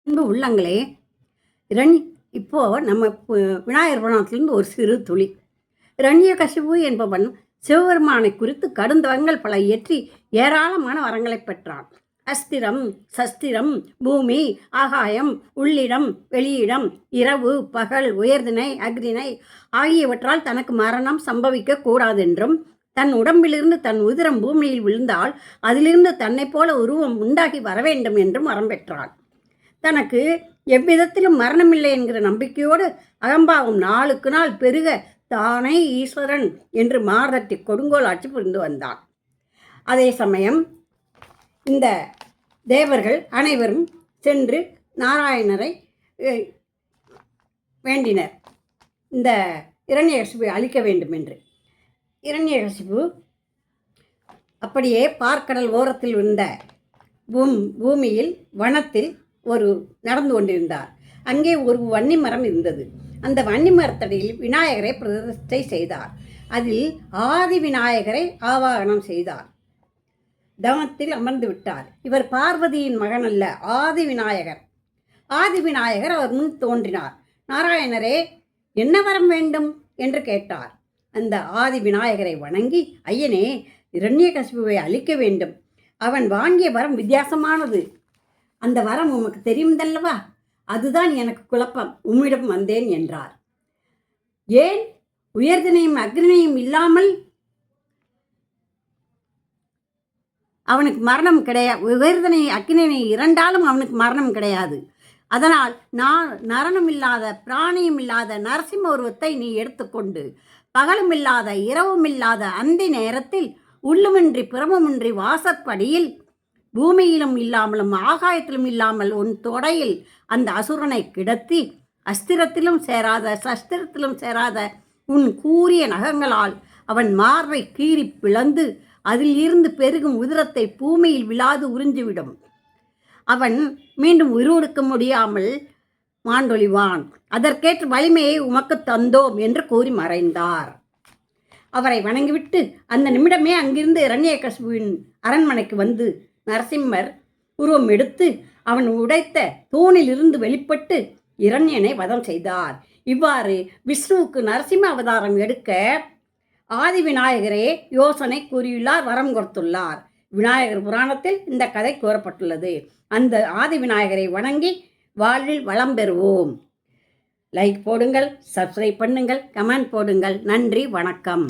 அன்பு உள்ளங்களே, இரண் இப்போ நம்ம விநாயகர் புராணத்திலிருந்து ஒரு சிறு துளி. இரண்யகசிபு என்பவன் சிவபெருமானை குறித்து கடுந்தவங்கள் பல இயற்றி ஏராளமான வரங்களை பெற்றான். அஸ்திரம், சஸ்திரம், பூமி, ஆகாயம், உள்ளிடம், வெளியிடம், இரவு, பகல், உயர்திணை, அக்னிணை ஆகியவற்றால் தனக்கு மரணம் சம்பவிக்க கூடாதென்றும், தன் உடம்பிலிருந்து தன் உதிரம் பூமியில் விழுந்தால் அதிலிருந்து தன்னை போல உருவம் உண்டாகி வரவேண்டும் என்றும் வரம் பெற்றான். தனக்கு எவ்விதத்திலும் மரணமில்லை என்கிற நம்பிக்கையோடு அகம்பாவம் நாளுக்கு நாள் பெருக தானே ஈஸ்வரன் என்று மார்தட்டி கொடுங்கோல் ஆட்சி புரிந்து வந்தான். அதே சமயம் இந்த தேவர்கள் அனைவரும் சென்று நாராயணரை வேண்டினர், இந்த இரண்யகசிபை அழிக்க வேண்டும் என்று. இரண்யகசிபு அப்படியே பார்க்கடல் ஓரத்தில் இருந்த பூமியில் வனத்தில் நடந்து கொண்டிருந்தார். அங்கே ஒரு வன்னி மரம் இருந்தது. அந்த வன்னி மரத்தடியில் விநாயகரை பிரதிஷ்டை செய்தார். அதில் ஆதி விநாயகரை ஆவாகனம் செய்தார். தவத்தில் அமர்ந்து விட்டார். இவர் பார்வதியின் மகன் அல்ல, ஆதி விநாயகர். ஆதி விநாயகர் அவர் முன் தோன்றினார். நாராயணரே, என்ன வரம் வேண்டும் என்று கேட்டார். அந்த ஆதி விநாயகரை வணங்கி, ஐயனே, இரண்யகசிபுவை அழிக்க வேண்டும். அவன் வாங்கிய வரம் வித்தியாசமானது. அந்த வரம் உமக்கு தெரியுந்தல்லவா? அதுதான் எனக்கு குழப்பம். உம்மிடம் வந்தேன் என்றார். ஏன்? உயர்தினையும் அக்னினையும் இல்லாமல் அவனுக்கு மரணம் கிடையாது. உயர்தினை அக்னினை இரண்டாலும் அவனுக்கு மரணம் கிடையாது. அதனால் நான் நரனும் இல்லாத பிராணியும் இல்லாத நரசிம்ம உருவத்தை நீ எடுத்துக்கொண்டு பகலும் இல்லாத இரவும் இல்லாத அந்தி நேரத்தில் உள்ளுமின்றி புறமுமின்றி வாசற்படியில் பூமியிலும் இல்லாமலும் ஆகாயத்திலும் இல்லாமல் உன் தொடையில் அந்த அசுரனை கிடத்தி அஸ்திரத்திலும் சேராத சஸ்திரத்திலும் சேராத உன் கூரிய நகங்களால் அவன் மார்பை கீறி பிளந்து அதில் இருந்து பெருகும் உதிரத்தை பூமியில் விழாது உறிஞ்சிவிடும். அவன் மீண்டும் உருவெடுக்க முடியாமல் மாண்டொழிவான். அதற்கேற்ற வலிமையை உமக்கு தந்தோம் என்று கூறி மறைந்தார். அவரை வணங்கிவிட்டு அந்த நிமிடமே அங்கிருந்து இரண்யகசிபுவின் அரண்மனைக்கு வந்து நரசிம்மர் உருவம் எடுத்து அவன் உடைத்த தூணிலிருந்து வெளிப்பட்டு இரண்யனை வதம் செய்தார். இவ்வாறு விஷ்ணுவுக்கு நரசிம்ம அவதாரம் எடுக்க ஆதி விநாயகரே யோசனை கூறியுள்ளார், வரம் கொடுத்துள்ளார். விநாயகர் புராணத்தில் இந்த கதை கூறப்பட்டுள்ளது. அந்த ஆதி விநாயகரை வணங்கி வாழ்வில் வளம் பெறுவோம். லைக் போடுங்கள், சப்ஸ்கிரைப் பண்ணுங்கள், கமெண்ட் போடுங்கள். நன்றி, வணக்கம்.